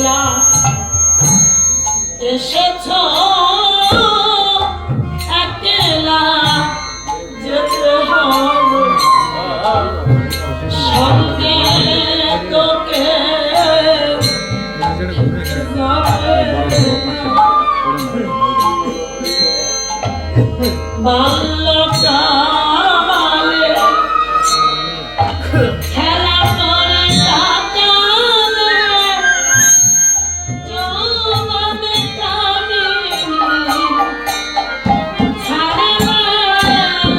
একলা এসেছ একলা যেতে হবে সঙ্গে তোকে বাল্যকালে খেলা করে কাটালে যৌবনে কামিনী ছাড়ে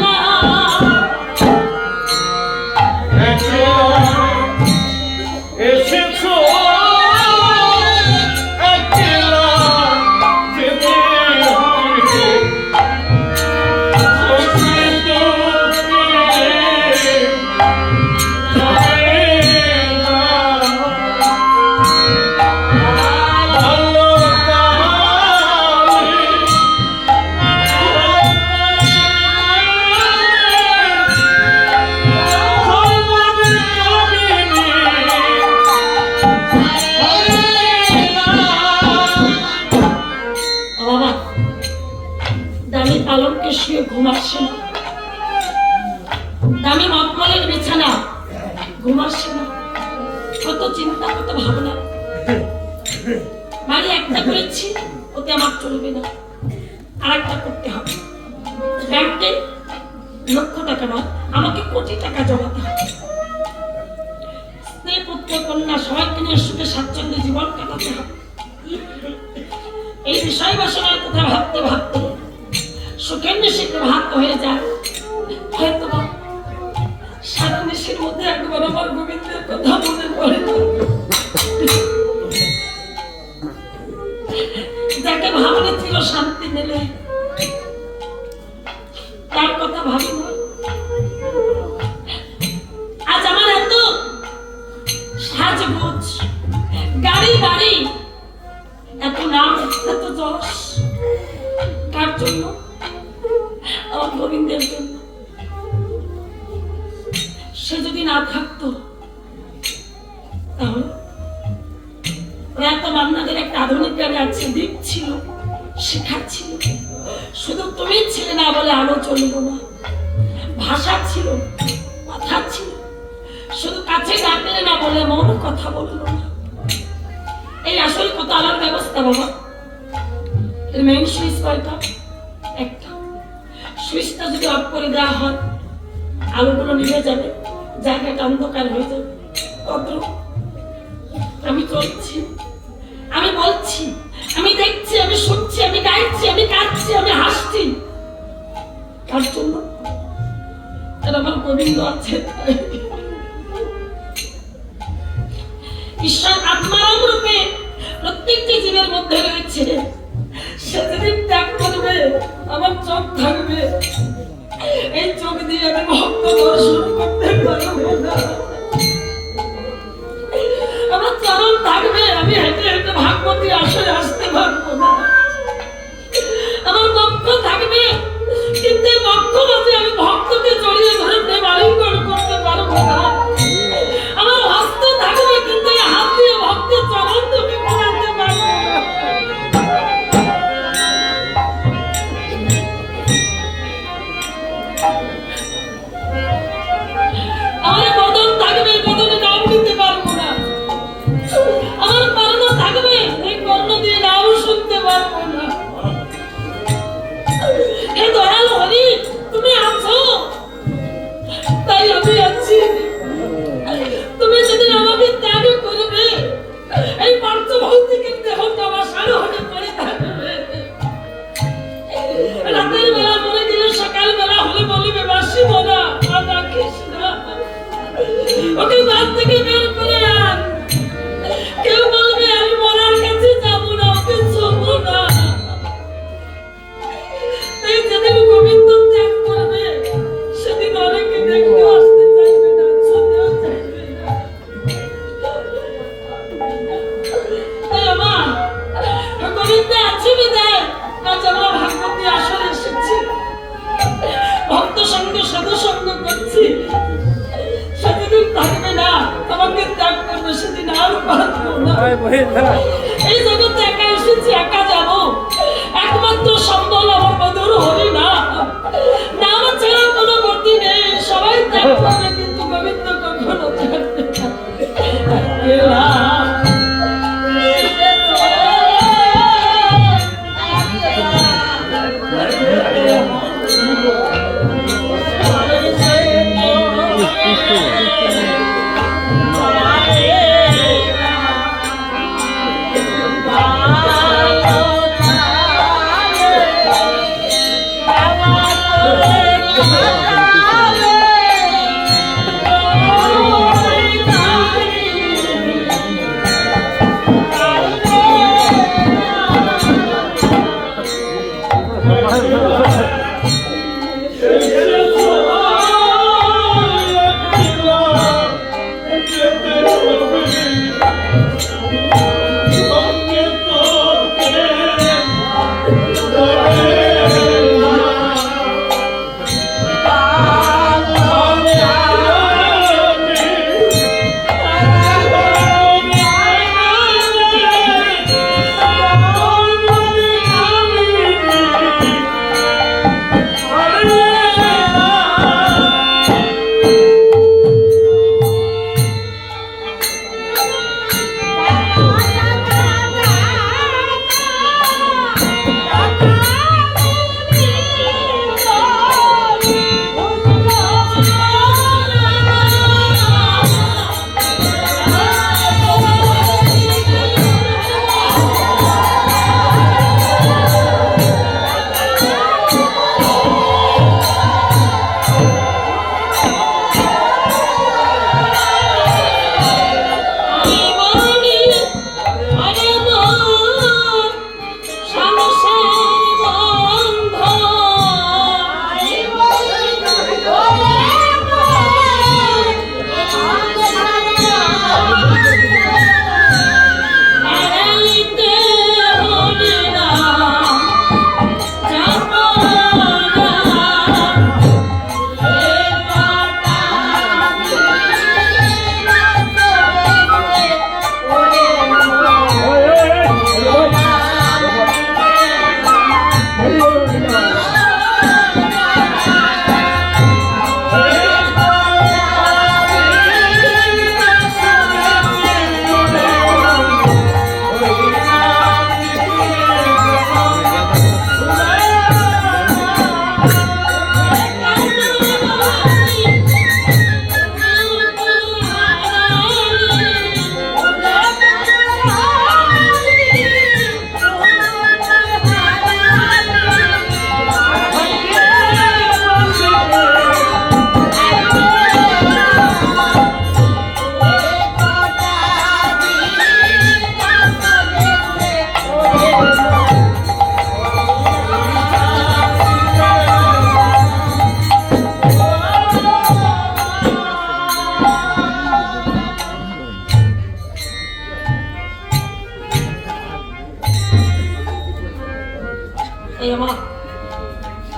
না এসেছো ঘুমাচ্ছে না, দামি মখমলের বিছানা ঘুমাচ্ছে না, কত চিন্তা কত ভাবনা। বাড়ি একটা করেছি ওতে আমার চলবে না, আর একটা করতে হবে। ব্যাংকে লক্ষ টাকা নয় আমাকে কোটি টাকা জমাতে হবে। স্ত্রী পুত্র কন্যা সবাইকে নিয়ে সুখে স্বাচ্ছন্দ্যে জীবন কাটাতে হবে। এই বিষয় বাসনার কথা ভাবতে ভাবতে সুখের নেশিতে ভাত হয়ে যায়। হয়তো সারা নেশির মধ্যে একবার আমার গোবিন্দের কথা মনে পড়ে, যাকে ভাবলে ছিল শান্তি মেলে, তার কথা ভাবি না। আজ আমার এত সাজগোজ, গাড়ি বাড়ি, এত নাম, এত যশ, কার জন্য? আমার গোবিন্দের জন্য। সে যদি না থাকতো তাহলে এত মান্নাদের একটা আধুনিক গাড়ি আছে, দিক ছিল, শেখাচ্ছিল, শুধু তুমি ছিলে না বলে আলো চলল না। ভাষা ছিল, কথা ছিল, শুধু কাছে ডাকলে না বলে মন কথা বলল না। এই আসল কথা আলার ব্যবস্থা বাবা। এর মেইন সুইচ কয়টা? একটা। সুইচটা যদি অফ করে দেওয়া হয় আলোগুলো নিভে যাবে, জায়গাটা অন্ধকার হয়ে যাবে। আমি চলছি, আমি বলছি, আমি দেখছি, আমি শুনছি, আমি গাইছি, আমি কাঁদছি, আমি হাসছি, কার জন্য? আমার গোবিন্দ আছে। ঈশ্বর আত্মারাম রূপে প্রত্যেকটি জীবের মধ্যে রয়েছে। সে যেদিন ত্যাগ করবে আমার চোখ থাকবে, এই চোখ দিয়ে আমি ভক্ত দর্শন করতে পারবো না। আমার চরণ থাকবে, আমি হেঁটে হেঁটে ভাগবতী আসরে আসতে পারবো না। আমার বক্ষ থাকবে, কিন্তু বক্ষ মাঝে আমি ভক্তকে জড়িয়ে ধরে প্রেম আলিঙ্গন করতে পারবো না। আমার হস্ত থাকবে, কিন্তু এই হাত দিয়ে ভক্তের চরণ তুমি ঘোরাতে পারবো না। আমার বদন থাকবে, বদনে নাম দিতে পারবো না। আমার কর্ণ থাকবে, এই কর্ণ দিয়ে নাম শুনতে পারবো না। হে দয়াল হরি, তুমি আছো, তাই আমি আছি। তুমি যেদিন আমাকে ত্যাগ করবে, এই পার্থ ভৌতিকের দেহটা আমার সারহনে পড়ে থাকবে। রাতের বেলা মরে গেলে সকাল বেলা হলে বলবে বাসি মরা রাধা কৃষ্ণ, ওকে বাদ থেকে বের করে আন। কেউ বলবে আমি মরার কাছে যাবো না, ওকে ছুবো না। এই যেদিন গোবিন্দ ত্যাগ করবে সেদিন অনেকে দেখতে আসতে চাইবে না, ছুতেও চাইবে না। তাই আমার গোবিন্দ আছে বিদায় আজ আমার ভাগবতী আসরে এসেছি, ভক্ত সঙ্গে সাধু সঙ্গ করছি। সেদিন থাকবে না আমার আমাকে ত্যাগ করবে সেদিন আর পারবো না। এই জগতে একা এসেছি, একা যাব, একমাত্র সম্বল আমার বদর হরি না। নাম ছাড়া কোনো গতি নেই, সবাই ত্যাগ করবে কিন্তু গোবিন্দ কখনো ছাড়বে না।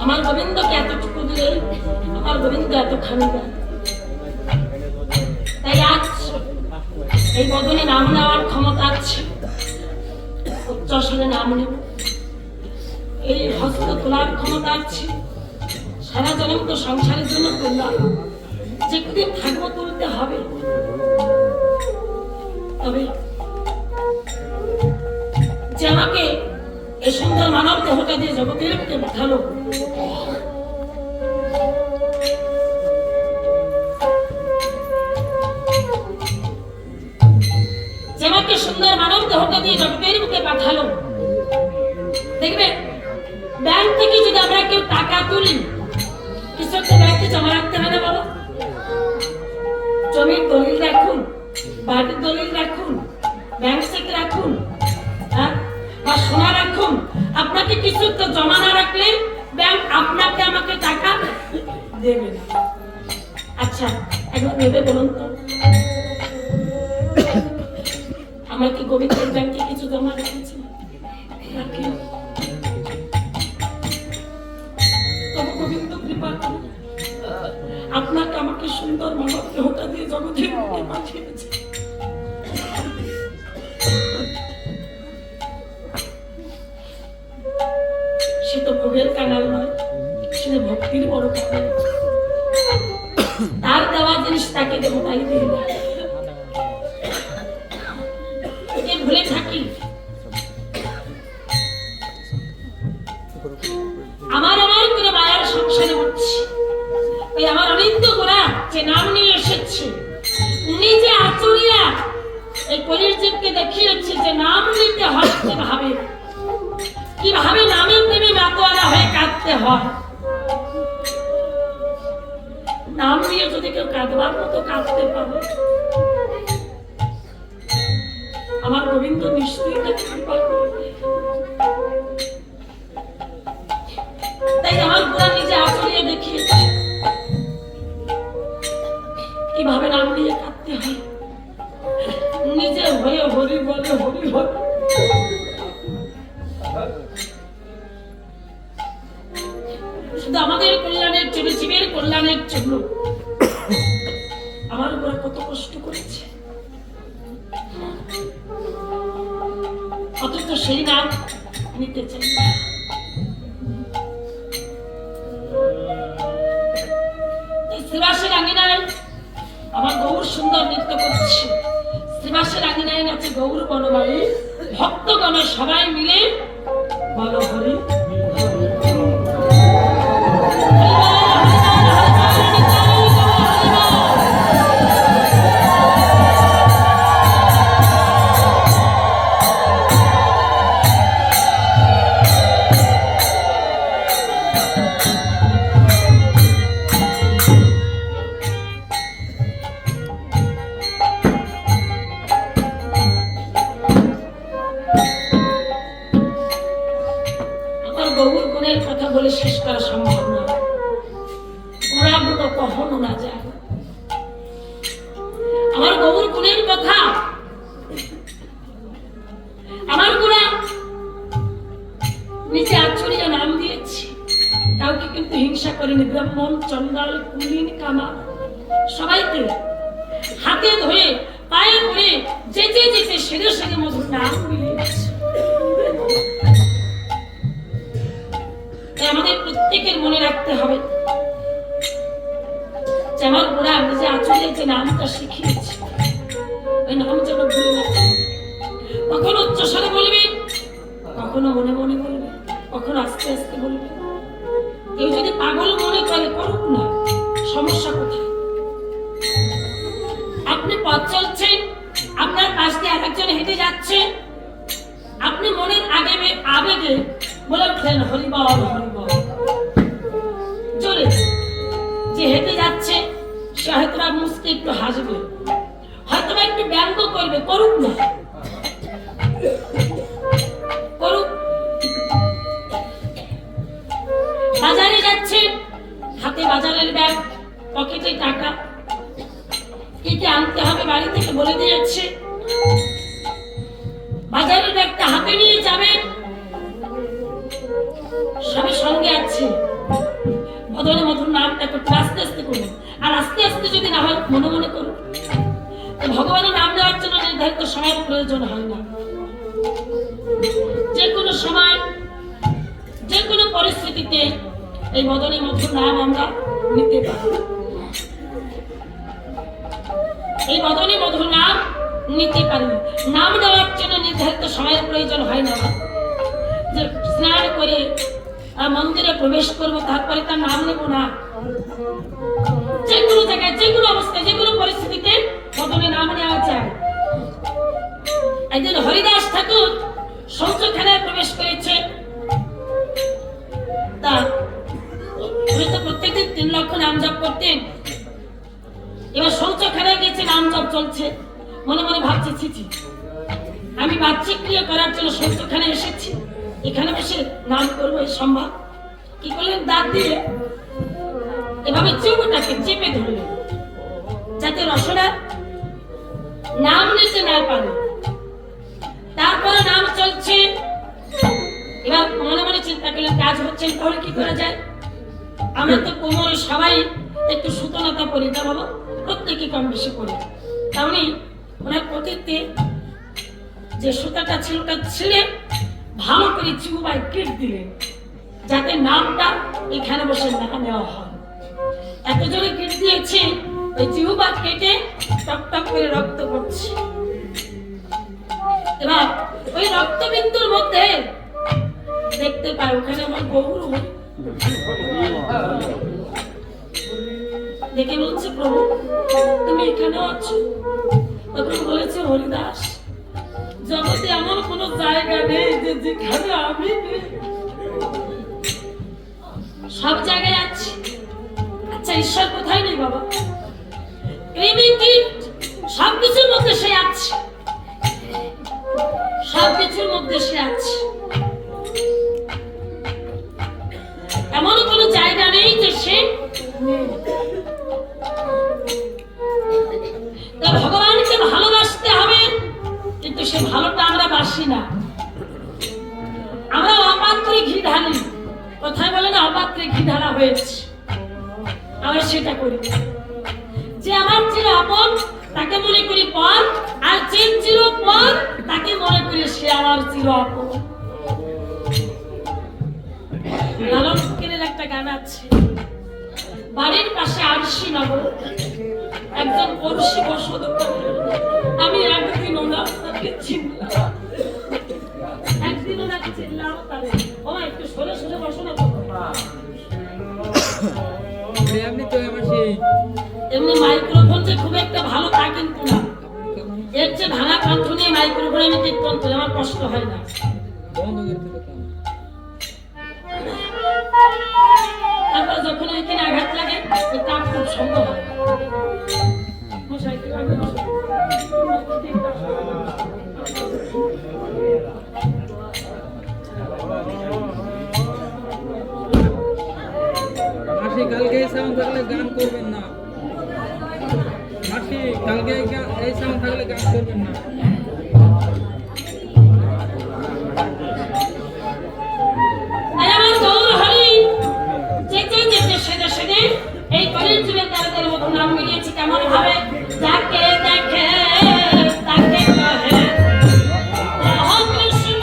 আমার গোবিন্দকে এতটুকু দিলে আমার গোবিন্দ এতখানি দেয়। তাই আজ এই বদনে নাম নেওয়ার ক্ষমতা আছে, উচ্চস্বরে নাম নেব, এই হস্ত তোলার ক্ষমতা আছে। সারা জন্ম তো সংসারের জন্য তুললাম, যে কদিন থাকবো তুলতে হবে। তবে যে আমাকে এই সুন্দর মানব দেহটা দিয়ে জগতের বুকে পাঠালো, যে আমাকে সুন্দর মানব দেহটা দিয়ে জগতের বুকে পাঠালো, দেখবে ব্যাংক থেকে যদি আমরা কেউ টাকা তুলি, কিছু একটা ব্যাংকে জমা রাখতে হবে না বাবা? জমির দলিল রাখুন, বাড়ির দলিল রাখুন, ব্যাংক চেক রাখুন, হ্যাঁ, বা সোনা রাখুন। আপনাকে কিছু তো জমা না রাখলে ব্যাংক আপনাকে আমাকে টাকা দেবে না। আচ্ছা, এখন দেবে বলুন তো? আমাকে গোবিন্দের ব্যাংকে কিছু জমা রেখেছে, তবু গোবিন্দ কৃপা করে আপনাকে আমাকে সুন্দর মানব দেহটা দিয়ে জগতের বুকে পাঠিয়েছে। বুদ্ধির বড় খাবে, তার দেওয়া জিনিস তাকে দেবো, তাই দিই না। ভুলে থাকি আমার আমার করে মায়ার সংসারে হচ্ছে। এই আমার অনিন্দ গোরা যে নাম নিয়ে এসেছে, উনি যে আচরিয়া এই পরিজনকে দেখিয়েছে যে নাম নিতে হয় কিভাবে, কিভাবে নামে প্রেমে মাতোয়ারা হয়ে কাঁদতে হয়। নাম নিয়ে যদি কেউ কাঁদবার মতো কাঁদতে পারে, আমার গোবিন্দ নিশ্চয়ই তাকে কৃপা করবে। তাই আমার গোরা নিজে আচরিয়া দেখিয়েছে কিভাবে নাম নিয়ে কাঁদতে হয়। নিজে হয়ে হরি বলে হরি বলে, শুধু আমাদের কল্যাণের জন্য, জীবের কল্যাণের জন্য আমার গোরা কত কষ্ট করেছে, অথচ সেই নাম নিতে চাই না। শ্রীবাসের আঙিনায় আমার গৌর সুন্দর নৃত্য করছে, শ্রীবাসের আঙিনায় নাচে গৌর বনমালী, ভক্তগণ সবাই মিলে বলো হরি। কথা বলে শেষ করা সম্ভব না, গুণাগুলো কখনো না যায়। আমার গৌর গুণের কথা আমার গুণা নিচে আচরিয়া নাম দিয়েছি, কাউকে কিন্তু হিংসা করেনি। ব্রাহ্মণ, চন্ডাল, কুলীন, কামা সবাইকে হাতে ধরে পায়ে পড়ে যেতে যেতে সেরে সেরে মধুর নাম মিলিয়েছে। আমাদের প্রত্যেকের মনে রাখতে হবে যে আমার গোড়া নিজে আচলে যে নামটা শিখিয়েছে, ওই নাম যেন ভুলে না যায়। কখনো উচ্চস্বরে বলবে, কখনো মনে মনে বলবে, কখনো আস্তে আস্তে বলবে। কেউ যদি পাগল মনে করে, করুক না, সমস্যা কোথায়? আপনি পথ চলছেন, আপনার পাশ দিয়ে আরেকজন হেঁটে যাচ্ছে, আপনি মনের আবেগে বলে উঠলেন হরি বল হরি বল। চলে যে হেঁটে যাচ্ছে সে হয়তো মুসকে একটু হাসবে, হয়তো একটু ব্যঙ্গ করবে, করুক না, করুক। বাজারে যাচ্ছে, হাতে বাজারের ব্যাগ, পকেটে টাকা, কি কি আনতে হবে বাড়ি থেকে বলে দিয়েছে, বাজারের ব্যাগটা হাতে নিয়ে যাবে, সবের সঙ্গে আছে বদলে মধুর নামটা করতে আস্তে আস্তে করুন। আর আস্তে আস্তে যদি না হয় মনে মনে করুন। ভগবানের নাম নেওয়ার জন্য নির্ধারিত সময়ের প্রয়োজন হয় না, যে কোনো সময় যে কোনো পরিস্থিতিতে এই বদলে মধুর নাম আমরা নিতে পারি। এই বদলে মধুর নাম নিতে পারি। নাম নেওয়ার জন্য নির্ধারিত সময়ের প্রয়োজন হয় না, যে স্নান করে মন্দিরে প্রবেশ করবো তারপরে তার নাম নেব না। যে কোনো জায়গায়, যে কোনো অবস্থায়, যে কোনো পরিস্থিতিতে বদলে নাম নেওয়া যায়। একদিন হরিদাস ঠাকুর শৌচখানায় প্রবেশ করেছে, তা উনি তো প্রত্যেকদিন 3 লক্ষ নাম জপ করতেন। এবার শৌচখানায় গেছে, নাম জপ চলছে, মনে মনে ভাবছে ছিছি, আমি বাহ্যিক ক্রিয়া করার জন্য শৌচখানায় এসেছি, এখানে বসে নাম করবো এই সম্ভব? কি করলেন, দাঁত দিয়ে এভাবে চিবুটাকে চেপে ধরলেন যাতে রসনা নাম নিতে না পারে। তারপরে নাম চলছে, এবার মনে মনে চিন্তা করলেন কাজ হচ্ছে, তাহলে কি করা যায়? আমরা তো কোমরে সবাই একটু সুতোনাতা পরি, তা বাবা প্রত্যেকে কম বেশি করি। তাহলে ওনার পতিতে যে সুতাটা ছিল ওটা ছিঁড়ে ভালো করে চিবুবাই কেট দিলেন, যাতে নামটা এখানে বসে না নেওয়া হয়। এত জোরে কেট দিয়েছে ওই জিহ্বা কেটে টক টক করে রক্ত পড়ছে। এবার ওই রক্তবিন্দুর মধ্যে দেখতে পাই ওখানে আমার গৌর দেখে বলছে, প্রভু তুমি এখানে আছো? তখন বলেছে, হরিদাস, জগতে এমন কোন জায়গা নেই যে যেখানে আমি নেই। সব জায়গায় আছি। আচ্ছা, ঈশ্বর কোথায় নেই বাবা? কৃমি কীট সবকিছুর মধ্যে সে আছে, সবকিছুর মধ্যে সে আছে। এমন কোন জায়গা নেই যে সে নেই। ভগবানকে ভালোবাসতে হবে, কিন্তু সে ভালোটা আমরা বাসি না। আমরা অপাত্রে ঘি ঢালি। কোথায় বলে না, অপাত্রে ঘি ঢালা হয়েছে, আমরা সেটা করি। যে আমার চির আপন তাকে মনে করি পর, আর যে চির পর তাকে মনে করি সে আমার চির আপন। লালন ফকিরের একটা গান আছে, বাড়ির পাশে আরশি নগর একজন পড়শি বসত, আমি একদিন ওনাকে চিনলাম, একদিন ওনাকে চিনলাম। তাহলে ও একটু সরে সরে বসো না। এমনি মাইক্রোফোন যে খুব একটা ভালো তা কিন্তু না। এর চেয়ে ভাঙা কণ্ঠ নিয়ে মাইক্রোফোনে আমি কীর্তন করি, আমার কষ্ট হয় না। তারপর যখন ওইখানে আঘাত লাগে এটা খুব সম্ভব হয়। মাসি কালকে এই সাউন্ড থাকলে গান করবেন না। মাসি কালকে এই সাউন্ড থাকলে গান করবেন না। এই কলেজ যুগে তাদের মতো নাম মিলিয়েছি কেমন ভাবে, যাকে দেখে তাকে কহে কৃষ্ণ।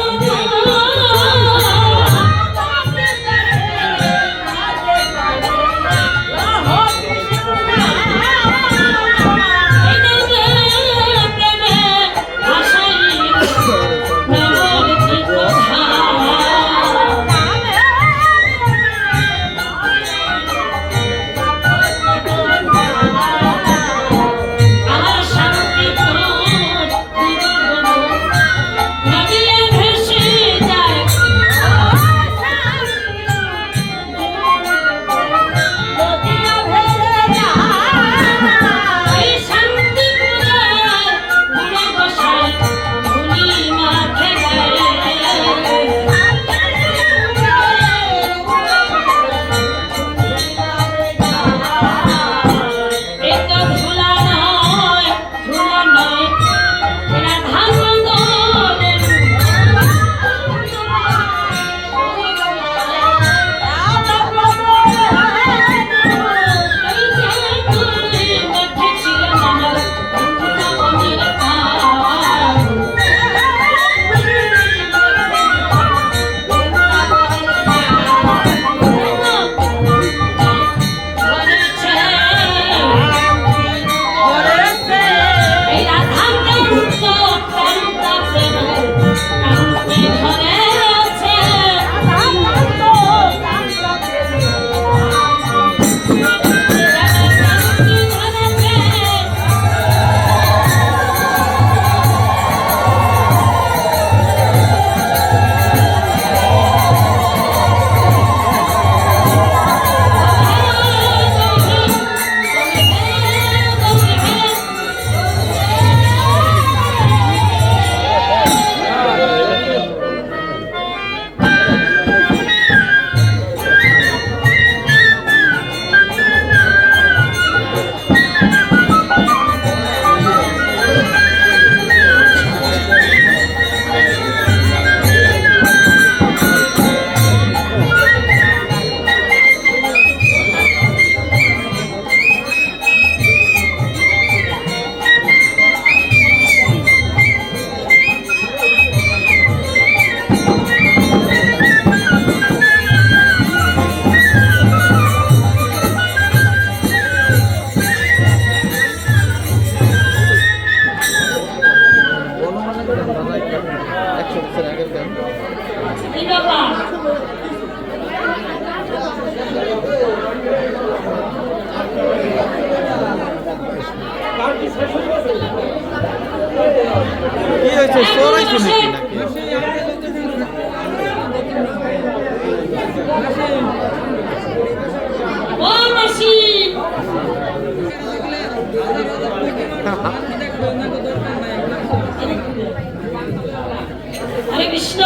হরে কৃষ্ণ।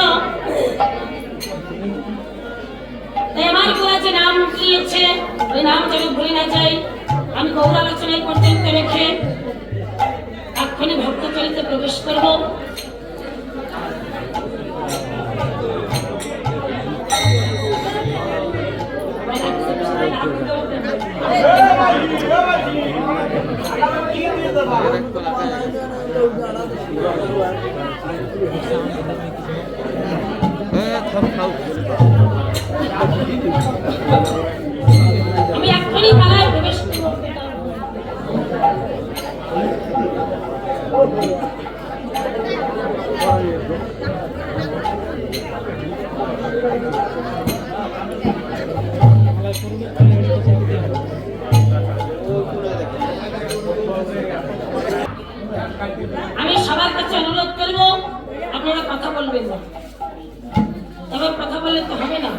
তাই আমার গোরা যে নাম দিয়েছে ওই নাম যেন ভুলে না যাই। আমি গৌরালোচনায় পর্যন্ত রেখে এক্ষুনি ভক্তচরিতে প্রবেশ করবো। আমি এক্ষুনি পালায় প্রবেশ করবো। আমি সবার কাছে অনুরোধ করব আপনারা কথা বলবেন না, তবে কথা বললে তো হবে না।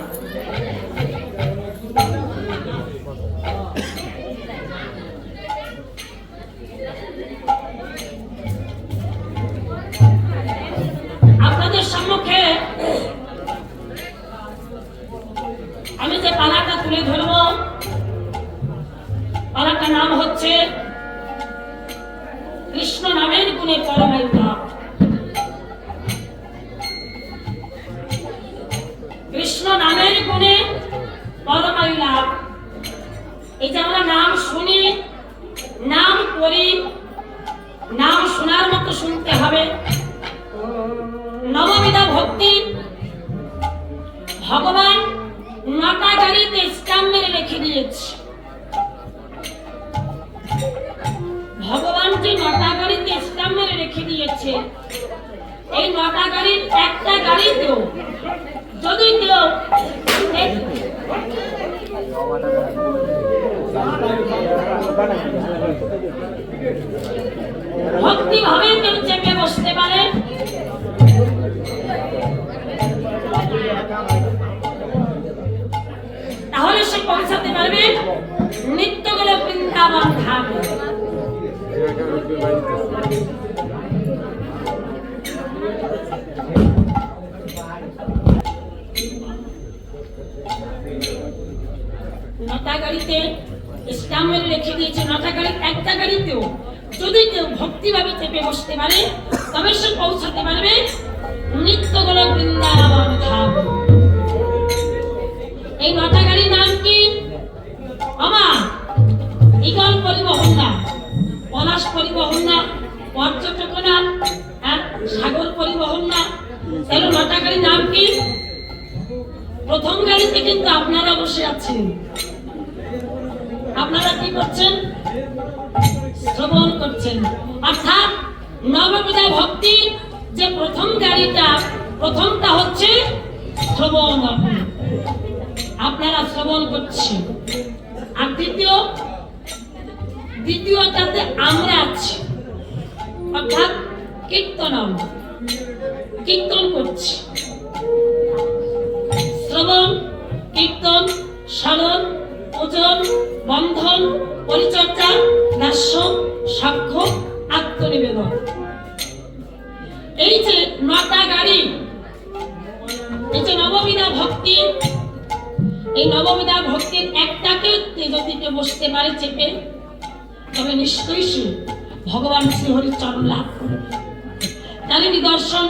আপনাদের সম্মুখে আমি যে পালাটা তুলে ধরব, পালাটার নাম হচ্ছে কৃষ্ণ নামের গুণে পরমায়ু লাভ। কৃষ্ণ নামের গুণে পরমায়ু লাভ। এই যে আমরা নাম শুনি, নাম করি, নাম শোনার মতো শুনতে হবে। নববিধা ভক্তি ভগবান 9টা গাড়িতে স্ট্যাম্প মেরে রেখে দিয়েছে। ভগবান যে 9টা গাড়িতে স্ট্যাম্প মেরে রেখে দিয়েছে, এই 9টা গাড়ির একটা গাড়িতেও যদি কেউ ভক্তি ভাবে কেউ চেপে বসতে পারে, তাহলে সে পৌঁছাতে পারবে নিত্যগুলো বৃন্দাবন ধাম। নটা গাড়িতে স্ট্যাম্প মেরে রেখে দিয়েছে, 9টা গাড়ি একটা গাড়িতেও যদি কেউ ভক্তিভাবে চেপে বসতে পারে তবে সে পৌঁছাতে পারবে নিত্যগুলো বৃন্দাবন ধাম। এই 9টা গাড়ির নাম কি? আমার ইগল পরিবহন না, পলাশ পরিবহন না, পর্যটক না, আর সাগর পরিবহন না। তাহলে 9টা গাড়ির নাম কি? প্রথম গাড়িতে কিন্তু আপনারা বসে আছেন, আপনারা কি করছেন? শ্রবণ করছেন। অর্থাৎ নববিধা ভক্তি যে প্রথম গাড়িটা, প্রথমটা হচ্ছে শ্রবণ। আপনারা শ্রবণ করছেন। আর দ্বিতীয়টাতে আমরা আছি, অর্থাৎ কীর্তন করছি। শ্রবণ, কীর্তন, স্মরণ, পূজন, বন্ধন, পরিচর্যা, দাস্য, সাক্ষ্য, আত্মনিবেদন। এই যে 9টা গাড়ি, এই যে নববিধা ভক্তি, এই নববিধা ভক্তির একটাকে যদি কেউ বসতে পারে চেপে, তবে নিশ্চয়ই সে ভগবান শ্রীহরির চরণ লাভ করবে। তার নিদর্শন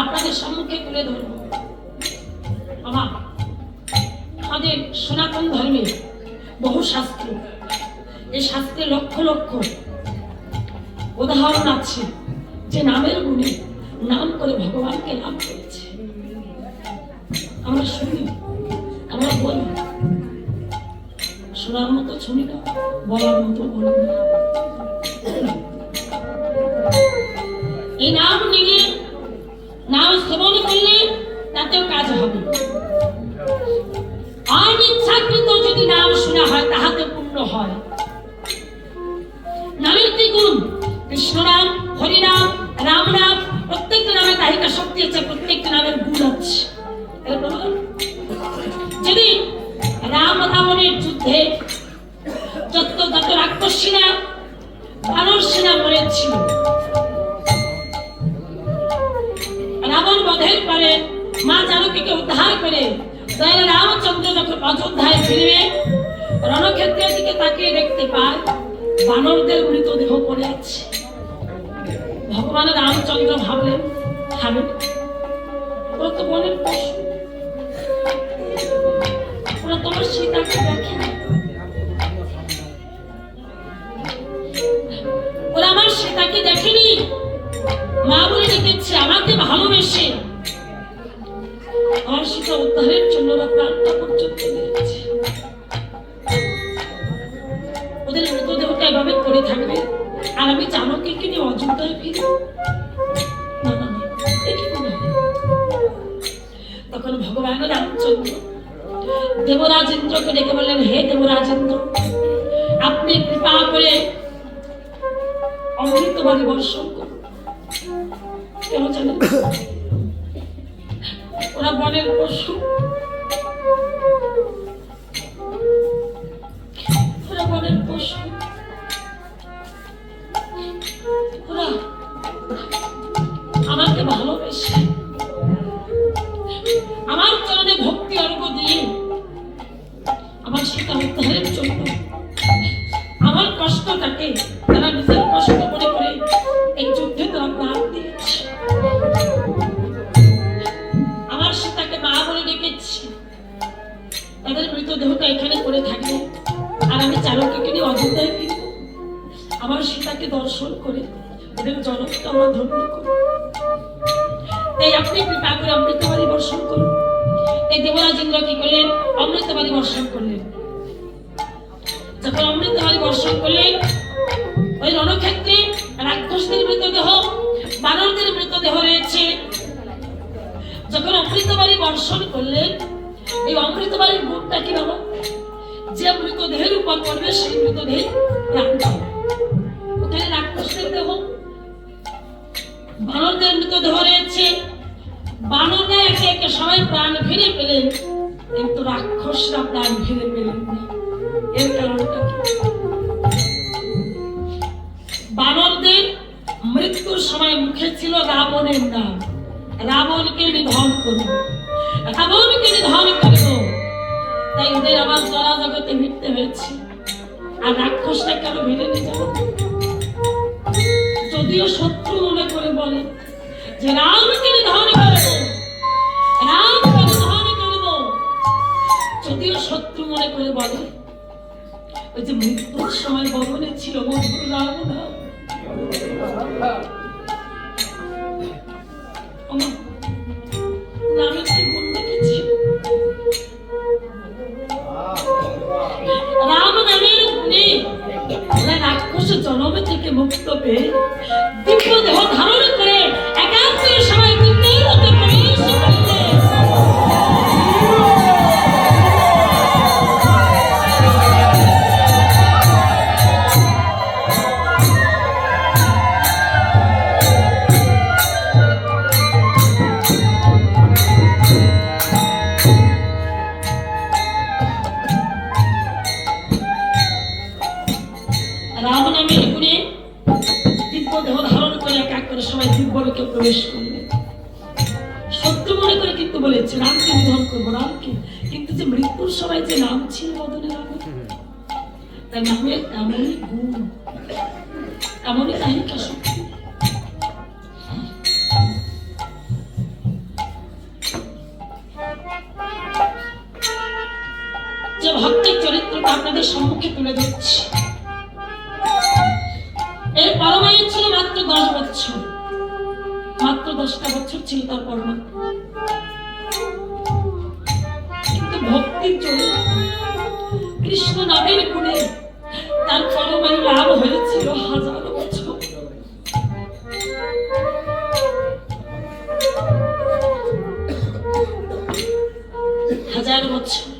আপনাদের সম্মুখে তুলে ধরব। আমাদের সনাতন ধর্মে বহু শাস্ত্র, এই শাস্ত্রে লক্ষ লক্ষ উদাহরণ আছে যে নামের গুণে নাম করে ভগবানকে লাভ করেছে। আমরা শুনি, আমরা বলি, শোনার মতো শুনি না, বলার মতো বলি না। এই নাম নিলে, নাম শ্রবণ করলে তাতেও কাজ হবে। অনিচ্ছাকৃত যদি নাম শোনা হয় তাহাতে পূর্ণ হয়। নামের কি গুণ? কৃষ্ণ নাম, হরি নাম, রাম নাম, প্রত্যেকটা নামে তাহিকা শক্তি আছে, প্রত্যেকটা নামের গুণ আছে। যদি রাম রাবণের যুদ্ধে যত রাক্ষস সেনা, বানর সেনা মরেছিল, রাবণ বধের পরে মা জানকীকে উদ্ধার করে দয়াল রামচন্দ্র যখন অযোধ্যায় ফিরবে, রণক্ষেত্রের দিকে তাকিয়ে দেখতে পায় বানরদের মৃতদেহ পড়ে আছে। ভগবান রামচন্দ্র ভাবলেন, ভাবেন ওরা তো বনের পশু, ওরা তোমার সীতাকে দেখে, ওরা আমার সীতাকে দেখেনি। মা বলে ডেকেছে আমাকে ভালোবেসে আমার সীতা উদ্ধারের জন্য ওরা প্রাণটা পর্যন্ত দিয়েছে। ওদের মৃতদেহটা এভাবে পড়ে থাকবে আর আমি জানকীকে নিয়ে অযোধ্যায় ফিরব? না না না, এ কি করে হবে? তখন ভগবান রামচন্দ্র দেবরাজ ইন্দ্রকে ডেকে বললেন, হে দেবরাজ ইন্দ্র, আপনি কৃপা করে অমৃত বাণী বর্ষণ করুন। কেন জানেন? ওরা বনের পশু, ওরা বনের পশু, ওরা আমাকে ভালোবেসে আমার চরণে ভক্তি অর্ঘ্য দিয়ে আমার সীতা উদ্ধারের জন্য আমার কষ্টটাকে তারা নিজের কষ্ট মনে করে এই যুদ্ধে তারা প্রাণ দিয়েছে। আমার সীতাকে মা বলে ডেকেছি, তাদের মৃতদেহটা এখানে পড়ে থাকবে আর আমি জানকীকে নিয়ে অযোধ্যায় ফিরব। আমার সীতাকে দর্শন করে ওদের জনককে আমার ধন্য করব। তাই আপনি কৃপা করে অমৃতবাণী বর্ষণ করুন। এই দেবরাজ ইন্দ্র কি করলেন? অমৃতবাণী বর্ষণ করলেন। যখন অমৃতবাণী বর্ষণ করলেন, ওই রণক্ষেত্রে রাক্ষসদের মৃতদেহ, বানরদের মৃতদেহ রয়েছে। যখন অমৃতবাণী বর্ষণ করলেন, এই অমৃতবাণীর গুণটা কি বাবা? যে মৃতদেহের উপর পড়বে সেই মৃতদেহ প্রাণ পাবে। ওখানে রাক্ষসদের দেহ, বানরদের মৃতদেহ রয়েছে। বানররা একে একে সবাই প্রাণ ফিরে পেলেন, কিন্তু রাক্ষসরা প্রাণ ফিরে পেলেন না। এর কারণটা কি? বানরদের মৃত্যুর সময় মুখে ছিল রাবণের নাম, রাবণকে নিধন করব, রাবণকে নিধন করব। তাই ওদের আবার জরা জগতে ভিড়তে হয়েছে। আর রাক্ষসটা কেন ভিড়ে নিয়ে যাবো? যদিও শত্রু মনে করে বলে যে রামকে নিধন করব, রামকে নিধন করব, যদিও শত্রু মনে করে বলে, ওই যে মৃত্যুর সময় বদলে ছিল মধুর রাম নাম। নামের কি গুণ দেখেছি? রাম নামের গুণে ওরা রাক্ষস জনম থেকে মুক্ত পেয়ে দিব্য দেহ ধারণ করে একান্তের সময় দিব্যের লোকে প্রবেশ করলেন। রাম নামের গুণে দিব্য দেহ ধারণ করে এক এক করে সবাই দিব্যলোকে প্রবেশ করলেন। শত্রু মনে করে কিন্তু বলেছে রামকে নিধন করবো, রামকে, কিন্তু যে মৃত্যুর সময় যে নাম ছিল বদলে রামের, তার নামের এমনই গুণ, এমনই নায়িকা শক্তি। যে ভক্তের চরিত্রটা আপনাদের সম্মুখে তুলে ধরছি। এর পরমায়ু ছিল মাত্র 10 বছর, মাত্র 10টা বছর ছিল তার পরমায়ু। কিন্তু ভক্তির জন্য কৃষ্ণ নামের গুণে তার পরমায়ু লাভ হয়েছিল 1000 বছর। হাজার বছর